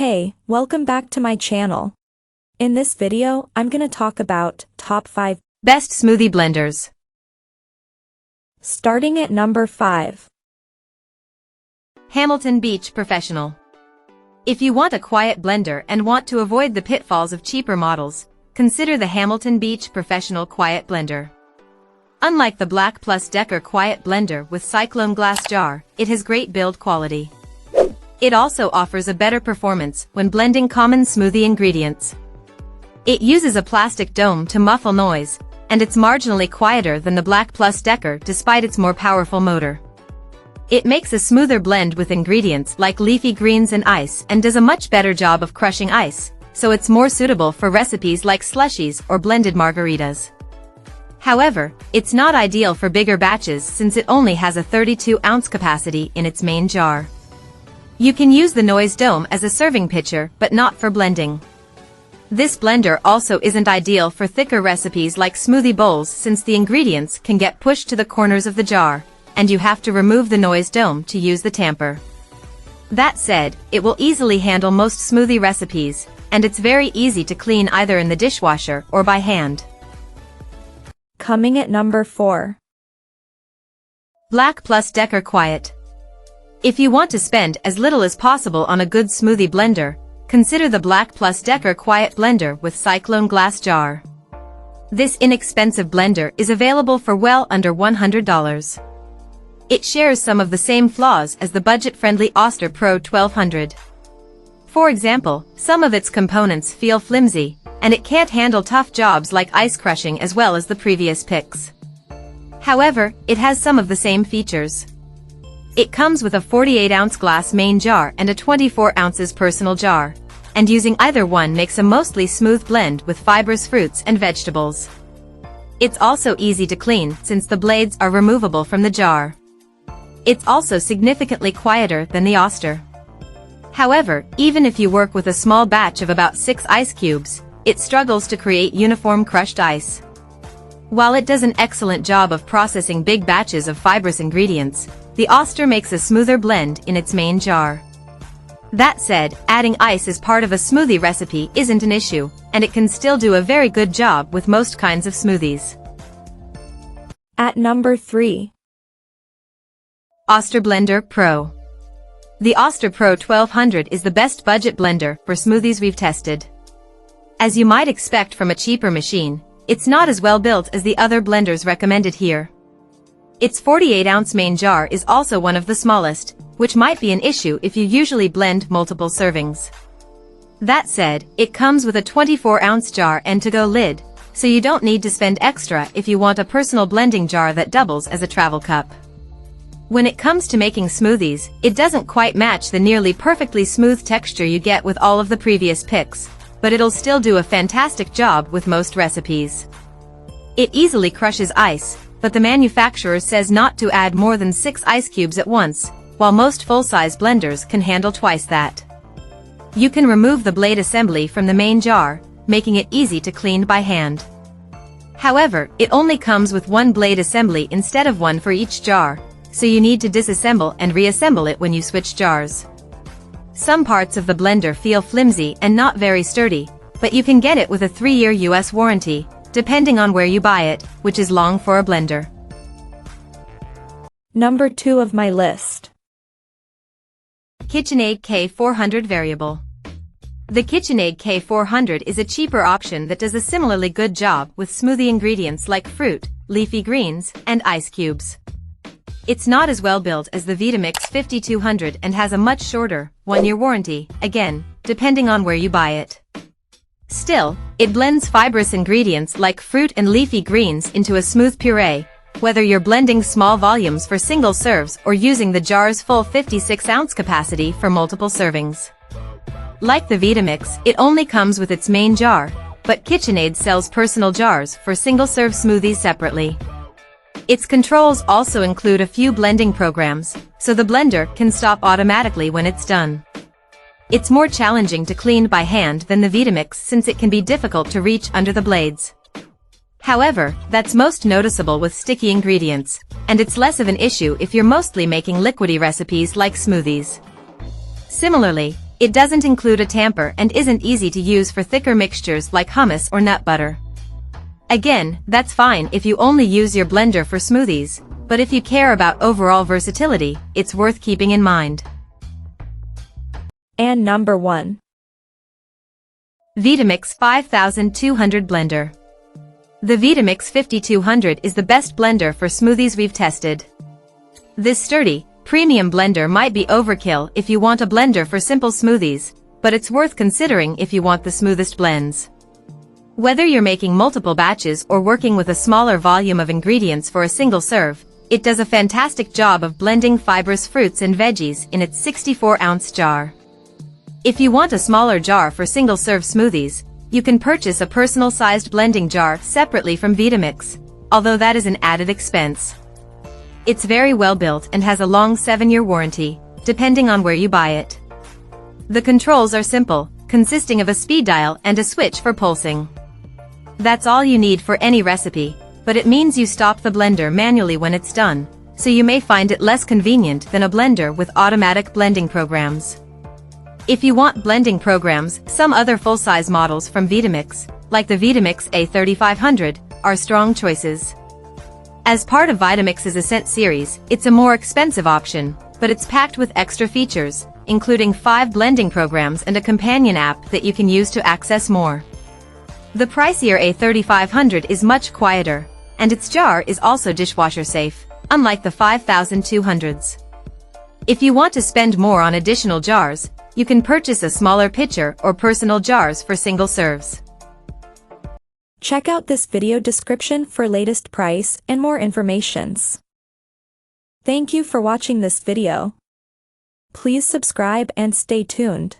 Hey, welcome back to my channel. In this video, I'm gonna talk about top 5 best smoothie blenders. Starting at number 5. Hamilton Beach Professional. If you want a quiet blender and want to avoid the pitfalls of cheaper models, consider the Hamilton Beach Professional Quiet Blender. Unlike the Black+Decker Quiet Blender with Cyclone glass jar, it has great build quality. It also offers a better performance when blending common smoothie ingredients. It uses a plastic dome to muffle noise, and it's marginally quieter than the Black+Decker despite its more powerful motor. It makes a smoother blend with ingredients like leafy greens and ice and does a much better job of crushing ice, so it's more suitable for recipes like slushies or blended margaritas. However, it's not ideal for bigger batches since it only has a 32-ounce capacity in its main jar. You can use the noise dome as a serving pitcher but not for blending. This blender also isn't ideal for thicker recipes like smoothie bowls since the ingredients can get pushed to the corners of the jar, and you have to remove the noise dome to use the tamper. That said, it will easily handle most smoothie recipes, and it's very easy to clean either in the dishwasher or by hand. Coming at number 4. Black+Decker Quiet. If you want to spend as little as possible on a good smoothie blender, consider the Black+Decker Quiet Blender with Cyclone glass jar. This inexpensive blender is available for well under $100. It shares some of the same flaws as the budget-friendly Oster Pro 1200. For example, some of its components feel flimsy, and it can't handle tough jobs like ice crushing as well as the previous picks. However, it has some of the same features. It comes with a 48-ounce glass main jar and a 24 ounces personal jar, and using either one makes a mostly smooth blend with fibrous fruits and vegetables. It's also easy to clean since the blades are removable from the jar. It's also significantly quieter than the Oster. However, even if you work with a small batch of about 6 ice cubes, it struggles to create uniform crushed ice. While it does an excellent job of processing big batches of fibrous ingredients, the Oster makes a smoother blend in its main jar. That said, adding ice as part of a smoothie recipe isn't an issue, and it can still do a very good job with most kinds of smoothies. At number 3. Oster Blender Pro. The Oster Pro 1200 is the best budget blender for smoothies we've tested. As you might expect from a cheaper machine, it's not as well built as the other blenders recommended here. Its 48-ounce main jar is also one of the smallest, which might be an issue if you usually blend multiple servings. That said, it comes with a 24-ounce jar and to-go lid, so you don't need to spend extra if you want a personal blending jar that doubles as a travel cup. When it comes to making smoothies, it doesn't quite match the nearly perfectly smooth texture you get with all of the previous picks, but it'll still do a fantastic job with most recipes. It easily crushes ice, but the manufacturer says not to add more than 6 ice cubes at once, while most full-size blenders can handle twice that. You can remove the blade assembly from the main jar, making it easy to clean by hand. However, it only comes with one blade assembly instead of one for each jar, so you need to disassemble and reassemble it when you switch jars. Some parts of the blender feel flimsy and not very sturdy, but you can get it with a 3-year US warranty, depending on where you buy it, which is long for a blender. Number 2 of my list. KitchenAid K400 Variable. The KitchenAid K400 is a cheaper option that does a similarly good job with smoothie ingredients like fruit, leafy greens, and ice cubes. It's not as well built as the Vitamix 5200 and has a much shorter, 1-year warranty, again, depending on where you buy it. Still, it blends fibrous ingredients like fruit and leafy greens into a smooth puree, whether you're blending small volumes for single serves or using the jar's full 56-ounce capacity for multiple servings. Like the Vitamix, it only comes with its main jar, but KitchenAid sells personal jars for single-serve smoothies separately. Its controls also include a few blending programs, so the blender can stop automatically when it's done. It's more challenging to clean by hand than the Vitamix since it can be difficult to reach under the blades. However, that's most noticeable with sticky ingredients, and it's less of an issue if you're mostly making liquidy recipes like smoothies. Similarly, It doesn't include a tamper and isn't easy to use for thicker mixtures like hummus or nut butter. Again, that's fine if you only use your blender for smoothies, but if you care about overall versatility, it's worth keeping in mind. And number 1. Vitamix 5200 Blender. The Vitamix 5200 is the best blender for smoothies we've tested. This sturdy, premium blender might be overkill if you want a blender for simple smoothies, but it's worth considering if you want the smoothest blends. Whether you're making multiple batches or working with a smaller volume of ingredients for a single serve, it does a fantastic job of blending fibrous fruits and veggies in its 64-ounce jar. If you want a smaller jar for single-serve smoothies, you can purchase a personal-sized blending jar separately from Vitamix, although that is an added expense. It's very well built and has a long 7-year warranty, depending on where you buy it. The controls are simple, consisting of a speed dial and a switch for pulsing. That's all you need for any recipe, but it means you stop the blender manually when it's done, so you may find it less convenient than a blender with automatic blending programs. If you want blending programs, some other full-size models from Vitamix, like the Vitamix A3500, are strong choices. As part of Vitamix's Ascent series, it's a more expensive option, but it's packed with extra features, including 5 blending programs and a companion app that you can use to access more. The pricier A3500 is much quieter, and its jar is also dishwasher safe, unlike the 5200s. If you want to spend more on additional jars, you can purchase a smaller pitcher or personal jars for single serves. Check out this video description for latest price and more informations. Thank you for watching this video. Please subscribe and stay tuned.